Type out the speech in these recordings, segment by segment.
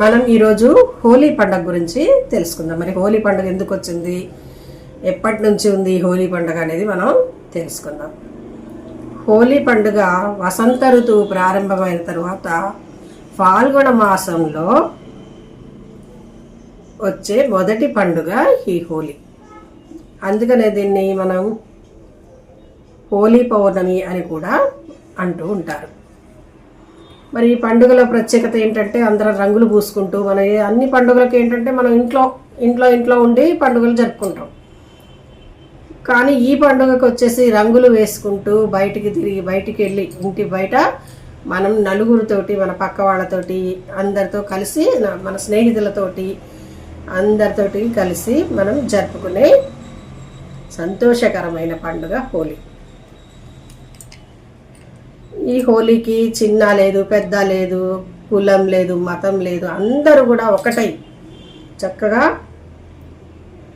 మనం ఈరోజు హోలీ పండుగ గురించి తెలుసుకుందాం. మరి హోలీ పండుగ ఎందుకు వచ్చింది, ఎప్పటి నుంచి ఉంది హోలీ పండుగ అనేది మనం తెలుసుకుందాం. హోలీ పండుగ వసంత ఋతువు ప్రారంభమైన తర్వాత ఫాల్గుణ మాసంలో వచ్చే మొదటి పండుగ ఈ హోలీ. అందుకనే దీన్ని మనం హోలీ పౌర్ణమి అని కూడా అంటూ ఉంటారు. మరి ఈ పండుగల ప్రత్యేకత ఏంటంటే అందరం రంగులు పూసుకుంటూ మన అన్ని పండుగలకి ఏంటంటే మనం ఇంట్లో ఉండి పండుగలు జరుపుకుంటాం. కానీ ఈ పండుగకు వచ్చేసి రంగులు వేసుకుంటూ బయటికి వెళ్ళి ఇంటి బయట మనం నలుగురితోటి, మన పక్క వాళ్ళతోటి, అందరితో కలిసి, మన స్నేహితులతోటి అందరితోటి కలిసి మనం జరుపుకునే సంతోషకరమైన పండుగ హోలీ. ఈ హోలీకి చిన్న లేదు, పెద్ద లేదు, కులం లేదు, మతం లేదు, అందరూ కూడా ఒకటై చక్కగా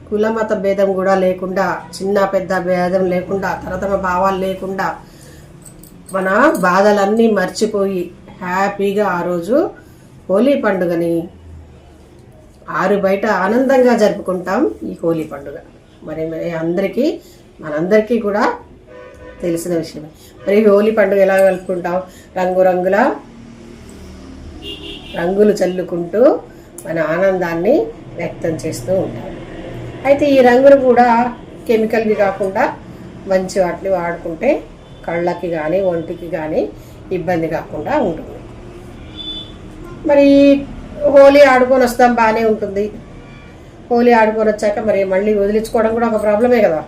కుల మత భేదం కూడా లేకుండా, చిన్న పెద్ద భేదం లేకుండా, తరతమ భావాలు లేకుండా మన బాధలన్నీ మర్చిపోయి హ్యాపీగా ఆ రోజు హోలీ పండుగని ఆరు బయట ఆనందంగా జరుపుకుంటాం ఈ హోలీ పండుగ. మరి మనందరికీ కూడా తెలిసిన విషయమే. మరి హోలీ పండుగ ఎలా జరుపుకుంటాం? రంగులు చల్లుకుంటూ మన ఆనందాన్ని వ్యక్తం చేస్తూ ఉంటాం. అయితే ఈ రంగులు కూడా కెమికల్వి కాకుండా మంచి వాటిని వాడుకుంటే కళ్ళకి కానీ ఒంటికి కానీ ఇబ్బంది కాకుండా ఉంటుంది. మరి హోలీ ఆడుకొని వస్తాం, బాగానే ఉంటుంది. హోలీ ఆడుకొని వచ్చాక మరి మళ్ళీ వదిలించుకోవడం కూడా ఒక ప్రాబ్లమే కదా.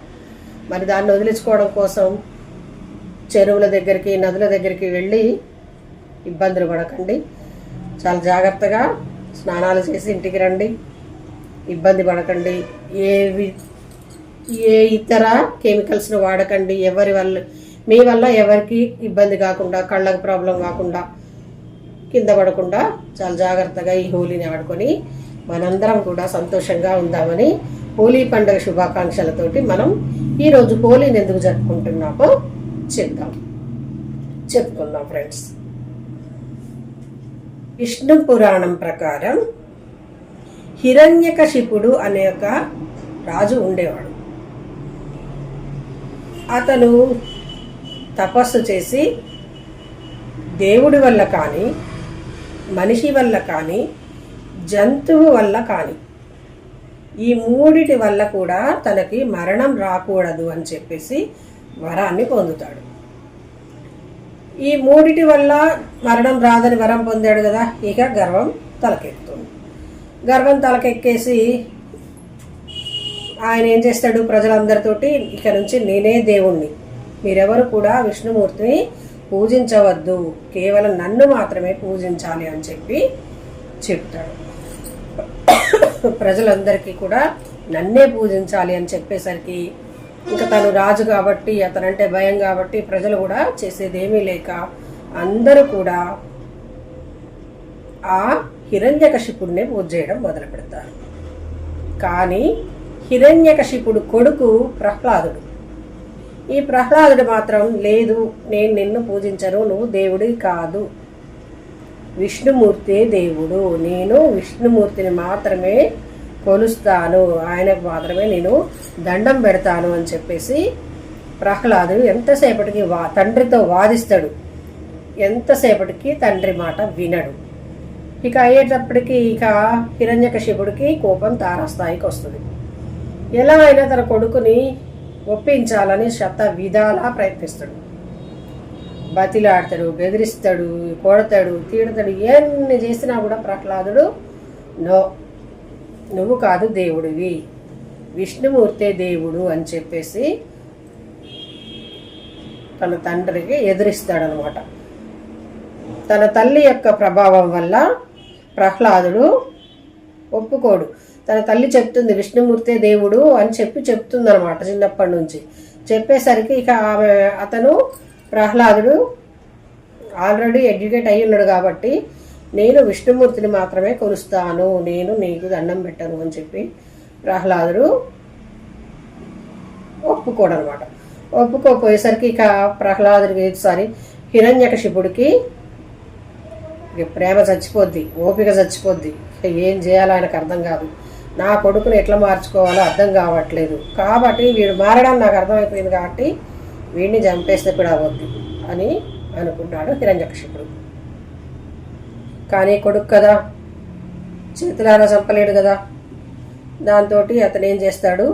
మరి దాన్ని వదిలించుకోవడం కోసం చెరువుల దగ్గరికి, నదుల దగ్గరికి వెళ్ళి ఇబ్బందులు పడకండి. చాలా జాగ్రత్తగా స్నానాలు చేసి ఇంటికి రండి. ఇబ్బంది పడకండి. ఏ ఇతర కెమికల్స్ను వాడకండి. మీ వల్ల ఎవరికి ఇబ్బంది కాకుండా, కళ్ళకు ప్రాబ్లం కాకుండా, కింద పడకుండా చాలా జాగ్రత్తగా ఈ హోలీని ఆడుకొని మనందరం కూడా సంతోషంగా ఉందామని హోలీ పండుగ శుభాకాంక్షలతోటి మనం ఈరోజు హోలీని ఎందుకు జరుపుకుంటున్నామో చెప్పుకుందాం ఫ్రెండ్స్. విష్ణు పురాణం ప్రకారం హిరణ్యకశిపుడు అనే ఒక రాజు ఉండేవాడు. అతను తపస్సు చేసి దేవుడి వల్ల కానీ, మనిషి వల్ల కానీ, జంతువు వల్ల కానీ, ఈ మూడిటి వల్ల కూడా తనకి మరణం రాకూడదు అని చెప్పేసి వరాన్ని పొందుతాడు. ఈ మూడిటి వల్ల మరణం రాదని వరం పొందాడు కదా, ఇక గర్వం తలకెక్కుతుంది. గర్వం తలకెక్కేసి ఆయన ఏం చేస్తాడు, ప్రజలందరితోటి ఇక నుంచి నేనే దేవుణ్ణి, మీరెవరు కూడా విష్ణుమూర్తిని పూజించవద్దు, కేవలం నన్ను మాత్రమే పూజించాలి అని చెప్పి చెప్తాడు. ప్రజలందరికీ కూడా నన్నే పూజించాలి అని చెప్పేసరికి ఇంకా తను రాజు కాబట్టి, అతనంటే భయం కాబట్టి ప్రజలు కూడా చేసేదేమీ లేక అందరూ కూడా ఆ హిరణ్యకశిపుడిని పూజ చేయడం మొదలు పెడతారు. కానీ హిరణ్యకశిపుడు కొడుకు ప్రహ్లాదుడు, ఈ ప్రహ్లాదుడు మాత్రం లేదు, నేను నిన్ను పూజించను, నువ్వు దేవుడి కాదు, విష్ణుమూర్తే దేవుడు, నేను విష్ణుమూర్తిని మాత్రమే కొలుస్తాను, ఆయనకు మాత్రమే నేను దండం పెడతాను అని చెప్పేసి ప్రహ్లాదుడు ఎంతసేపటికి తండ్రితో వాదిస్తాడు. ఎంతసేపటికి తండ్రి మాట వినడు. ఇక అయ్యేటప్పటికి ఇక హిరణ్యకశిపుడికి కోపం తారాస్థాయికి వస్తుంది. ఎలా అయినా తన కొడుకుని ఒప్పించాలని శత విధాలా ప్రయత్నిస్తాడు. బతిలాడతాడు, బెదిరిస్తాడు, కొడతాడు, తీడతాడు. ఎన్ని చేసినా కూడా ప్రహ్లాదుడు నో, నువ్వు కాదు దేవుడివి, విష్ణుమూర్తే దేవుడు అని చెప్పేసి తన తండ్రికి ఎదురిస్తాడనమాట. తన తల్లి యొక్క ప్రభావం వల్ల ప్రహ్లాదుడు ఒప్పుకోడు. తన తల్లి చెప్తుంది విష్ణుమూర్తే దేవుడు అని చెప్తుంది అనమాట. చిన్నప్పటి నుంచి చెప్పేసరికి ఇక ప్రహ్లాదుడు ఆల్రెడీ ఎడ్యుకేట్ అయ్యి ఉన్నాడు కాబట్టి నేను విష్ణుమూర్తిని మాత్రమే కొలుస్తాను, నేను నీకు దండం పెట్టను అని చెప్పి ప్రహ్లాదుడు ఒప్పుకోడనమాట. ఒప్పుకోపోయేసరికి ఇక ప్రహ్లాదుడికి హిరణ్యకశిపుడికి ఇక ప్రేమ చచ్చిపోద్ది, ఓపిక చచ్చిపోద్ది. ఏం చేయాలో ఆయనకు అర్థం కాదు. నా కొడుకుని ఎట్లా మార్చుకోవాలో అర్థం కావట్లేదు, కాబట్టి వీడు మారడం నాకు అర్థమైపోయింది, కాబట్టి వీడిని చంపేస్తే పిడవద్దు అని అనుకుంటాడు హిరణ్యకశిపుడు. కానీ కొడుకు కదా, చేతులారా చంపలేడు కదా. దాంతో అతను ఏం చేస్తాడు,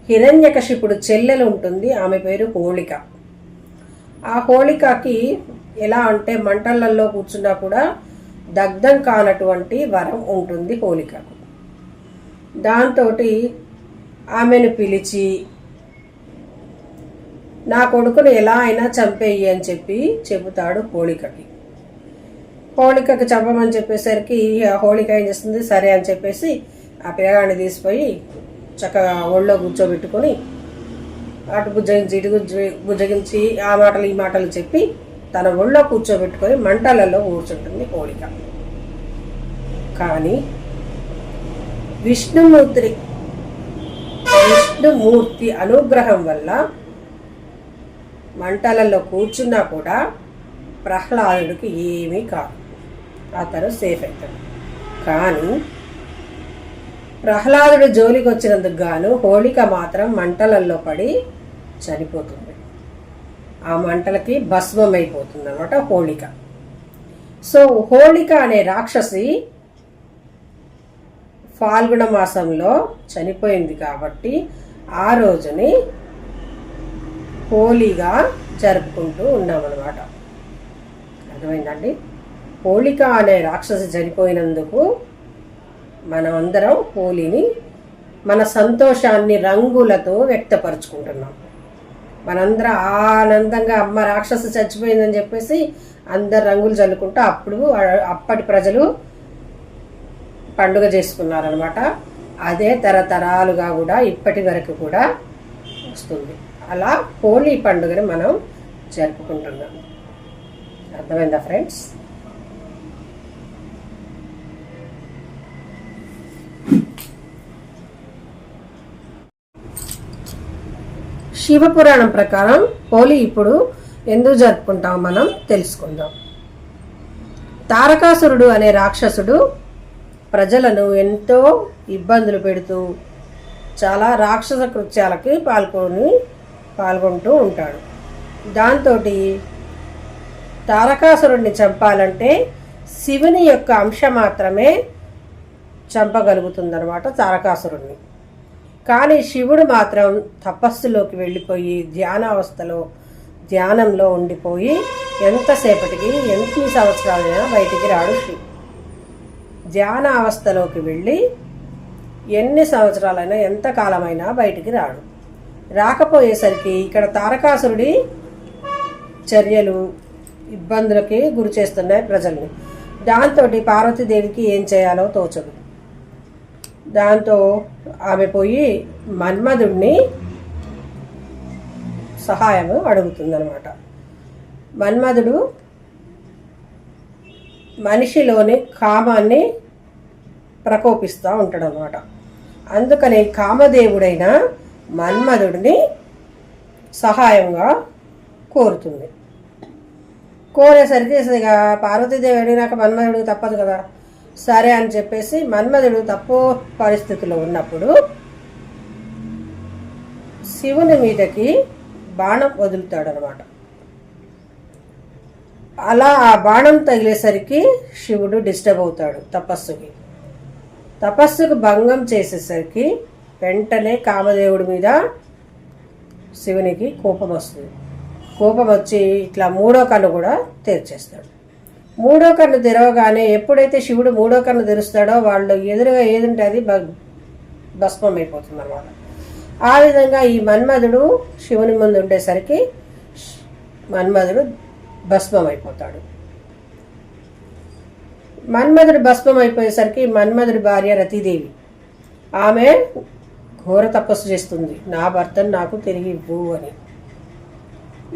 హిరణ్యకశిపుడు చెల్లెలు ఉంటుంది, ఆమె పేరు హోళిక. ఆ హోళికకి ఎలా అంటే మంటలలో కూర్చున్నా కూడా దగ్ధం కానటువంటి వరం ఉంటుంది హోళికకు. దాంతో ఆమెను పిలిచి నా కొడుకును ఎలా అయినా చంపేయి అని చెప్పి చెబుతాడు హోళికకి. హోళికకి చంపమని చెప్పేసరికి ఆ హోళిక ఏం చేస్తుంది, సరే అని చెప్పేసి ఆ పిల్లగాడిని తీసిపోయి చక్కగా ఒళ్ళో కూర్చోబెట్టుకొని అటు బుజ్జగించి ఇటు బుజ్జగించి ఆ మాటలు ఈ మాటలు చెప్పి తన ఒళ్ళో కూర్చోబెట్టుకొని మంటలలో కూర్చుంటుంది హోళిక. కానీ విష్ణుమూర్తి అనుగ్రహం వల్ల మంటలలో కూర్చున్నా కూడా ప్రహ్లాదుడికి ఏమీ కాదు, అతను సేఫ్ అవుతాడు. కానీ ప్రహ్లాదుడు జోలికి వచ్చినందుకు గాను హోళిక మాత్రం మంటలలో పడి చనిపోతుంది. ఆ మంటలకి భస్మం అయిపోతుంది అన్నమాట హోళిక. సో హోళిక అనే రాక్షసి ఫాల్గుణ మాసంలో చనిపోయింది కాబట్టి ఆ రోజుని హోలీగా జరుపుకుంటూ ఉన్నామన్నమాట. అర్థమైందండి? హోళిక అనే రాక్షసి చనిపోయినందుకు మనం అందరం హోలీని మన సంతోషాన్ని రంగులతో వ్యక్తపరుచుకుంటున్నాం. మనందరం ఆనందంగా అమ్మ రాక్షసి చచ్చిపోయిందని చెప్పేసి అందరు రంగులు చల్లుకుంటూ అప్పటి ప్రజలు పండుగ చేసుకున్నారనమాట. అదే తరతరాలుగా కూడా ఇప్పటి వరకు కూడా వస్తుంది. అలా హోలీ పండుగని మనం జరుపుకుంటున్నాం. అర్థమైందా ఫ్రెండ్స్? శివపురాణం ప్రకారం హోలీ ఇప్పుడు ఎందుకు జరుపుకుంటాం మనం తెలుసుకుందాం. తారకాసురుడు అనే రాక్షసుడు ప్రజలను ఎంతో ఇబ్బందులు పెడుతూ చాలా రాక్షస కృత్యాలకి పాల్గొంటూ ఉంటాడు. దాంతో తారకాసురుడిని చంపాలంటే శివుని యొక్క అంశ మాత్రమే చంపగలుగుతుందన్నమాట తారకాసురుడిని. కానీ శివుడు మాత్రం తపస్సులోకి వెళ్ళిపోయి ధ్యానంలో ఉండిపోయి ఎంతసేపటికి ఎన్ని సంవత్సరాలైనా బయటికి రాడు. ధ్యాన అవస్థలోకి వెళ్ళి ఎన్ని సంవత్సరాలైనా ఎంత కాలమైనా బయటికి రాడు. రాకపోయేసరికి ఇక్కడ తారకాసురుడి చర్యలు ఇబ్బందులకి గురి చేస్తున్నాయి ప్రజల్ని. దాంతో పార్వతీదేవికి ఏం చేయాలో తోచదు. దాంతో ఆమె పోయి మన్మధుడిని సహాయం అడుగుతుందన్నమాట. మన్మధుడు మనిషిలోని కామాన్ని ప్రకోపిస్తూ ఉంటాడు అన్నమాట. అందుకని కామదేవుడైన మన్మధుడిని సహాయంగా కోరుతుంది. కోరేసరికి ఇక పార్వతీదేవి అడిగినాక మన్మధుడికి తప్పదు కదా, సరే అని చెప్పేసి మన్మధుడు తప్పు పరిస్థితిలో ఉన్నప్పుడు శివుని మీదకి బాణం వదులుతాడనమాట. అలా ఆ బాణం తగిలేసరికి శివుడు డిస్టర్బ్ అవుతాడు. తపస్సుకు భంగం చేసేసరికి వెంటనే కామదేవుడి మీద శివునికి కోపం వస్తుంది. కోపం వచ్చి ఇట్లా మూడో కన్ను కూడా తెరిచేస్తాడు. మూడో కన్ను తెరవగానే ఎప్పుడైతే శివుడు మూడో కన్ను తెరుస్తాడో వాళ్ళు ఎదురుగా ఏదుంటే అది భస్మం అయిపోతుంది అన్నమాట. ఆ విధంగా ఈ మన్మధుడు శివుని ముందు ఉండేసరికి మన్మధుడు భస్మం అయిపోతాడు. మన్మధుడు భస్మం అయిపోయేసరికి మన్మధుడి భార్య రతీదేవి ఆమె ఘోర తపస్సు చేస్తుంది, నా భర్తను నాకు తిరిగి ఇవ్వు అని.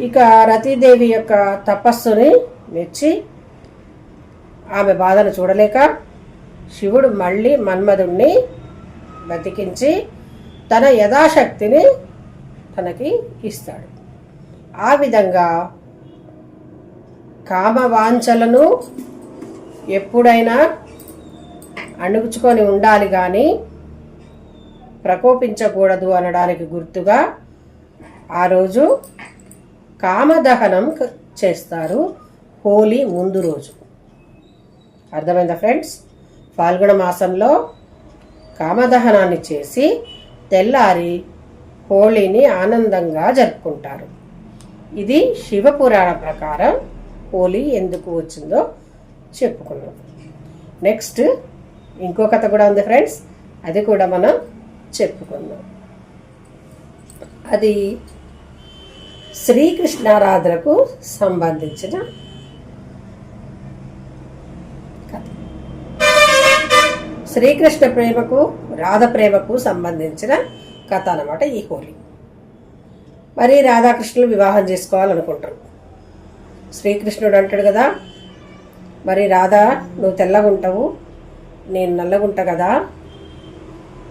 ఇక రతీదేవి యొక్క తపస్సుని మెచ్చి ఆమె బాధను చూడలేక శివుడు మళ్ళీ మన్మధుడిని బతికించి తన యథాశక్తిని తనకి ఇస్తాడు. ఆ విధంగా కామవాంఛలను ఎప్పుడైనా అణుగుచుకొని ఉండాలి కానీ ప్రకోపించకూడదు అనడానికి గుర్తుగా ఆ రోజు కామదహనం చేస్తారు, హోలీ ముందు రోజు. అర్థమైందా ఫ్రెండ్స్? ఫాల్గుణ మాసంలో కామదహనాన్ని చేసి తెల్లారి హోళీని ఆనందంగా జరుపుకుంటారు. ఇది శివపురాణ ప్రకారం హోలీ ఎందుకు వచ్చిందో చెప్పుకున్నాం. నెక్స్ట్ ఇంకో కథ కూడా ఉంది ఫ్రెండ్స్, అది కూడా మనం చెప్పుకుందాం. అది శ్రీకృష్ణారాధనకు సంబంధించిన కథ. శ్రీకృష్ణ ప్రేమకు రాధ ప్రేమకు సంబంధించిన కథ అన్నమాట ఈ హోలీ. మరి రాధాకృష్ణులు వివాహం చేసుకోవాలనుకుంటారు. శ్రీకృష్ణుడు అంటాడు కదా, మరి రాధా నువ్వు తెల్లగుంటావు, నేను నల్లగుంటా కదా,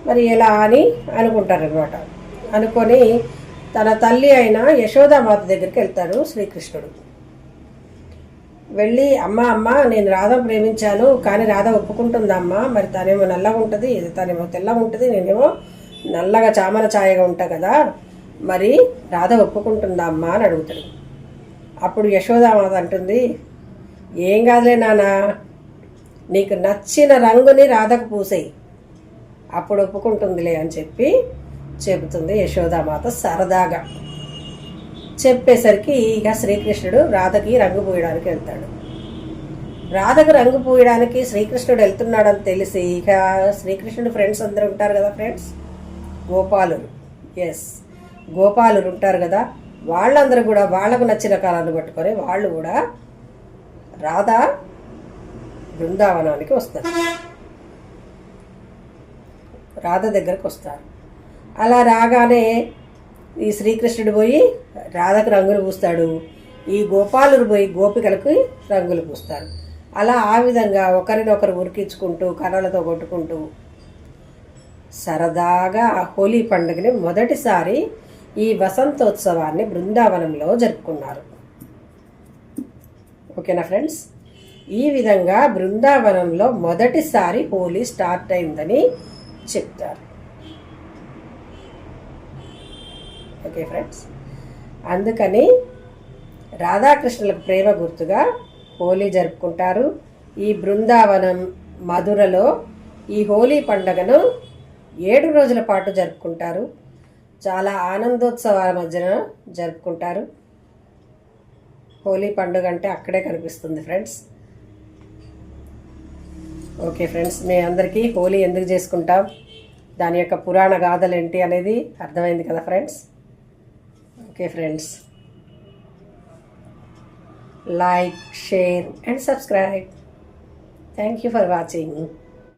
మరి ఎలా అని అనుకుంటారు అనమాట. అనుకొని తన తల్లి అయిన యశోదామాత దగ్గరికి వెళ్తాడు శ్రీకృష్ణుడు. వెళ్ళి అమ్మ నేను రాధ ప్రేమించాను, కానీ రాధ ఒప్పుకుంటుందమ్మా, మరి తనేమో నల్లగా ఉంటుంది, తనేమో తెల్లగా ఉంటుంది, నేనేమో నల్లగా చామన ఛాయగా ఉంటా కదా, మరి రాధ ఒప్పుకుంటుందా అమ్మా అని అడుగుతాడు. అప్పుడు యశోదామాత అంటుంది, ఏం కాదులే నాన్న, నీకు నచ్చిన రంగుని రాధకు పూసేయి, అప్పుడు ఒప్పుకుంటుందిలే అని చెబుతుంది యశోదామాత సరదాగా. చెప్పేసరికి ఇక శ్రీకృష్ణుడు రాధకి రంగు పూయడానికి వెళ్తాడు. రాధకు రంగు పూయడానికి శ్రీకృష్ణుడు వెళ్తున్నాడని తెలిసి ఇక శ్రీకృష్ణుడు ఫ్రెండ్స్ అందరూ ఉంటారు కదా ఫ్రెండ్స్, గోపాలురు, గోపాలురు ఉంటారు కదా, వాళ్ళందరూ కూడా వాళ్ళకు నచ్చిన కళను పట్టుకొని వాళ్ళు కూడా రాధా బృందావనానికి వస్తారు, రాధ దగ్గరకు వస్తారు. అలా రాగానే ఈ శ్రీకృష్ణుడు పోయి రాధకు రంగులు పూస్తాడు, ఈ గోపాలురు పోయి గోపికలకు రంగులు పూస్తారు. అలా ఆ విధంగా ఒకరినొకరు ఉరికించుకుంటూ కర్రలతో కొట్టుకుంటూ సరదాగా ఆ హోలీ పండుగని మొదటిసారి ఈ వసంతోత్సవాన్ని బృందావనంలో జరుపుకున్నారు. ఓకేనా ఫ్రెండ్స్? ఈ విధంగా బృందావనంలో మొదటిసారి హోలీ స్టార్ట్ అయిందని చెప్తారు. ఓకే ఫ్రెండ్స్, అందుకని రాధాకృష్ణులకు ప్రేమ గుర్తుగా హోలీ జరుపుకుంటారు. ఈ బృందావనం మధురలో ఈ హోలీ పండుగను 7 రోజుల పాటు జరుపుకుంటారు. చాలా ఆనందోత్సవాల మధ్యన జరుపుకుంటారు. హోలీ పండుగ అంటే అక్కడే కనిపిస్తుంది ఫ్రెండ్స్. ఓకే ఫ్రెండ్స్, మీ అందరికీ హోలీ ఎందుకు చేసుకుంటాం, దాని యొక్క పురాణ గాథలు ఏంటి అనేది అర్థమైంది కదా friends. Okay friends, like, share and subscribe. Thank you for watching.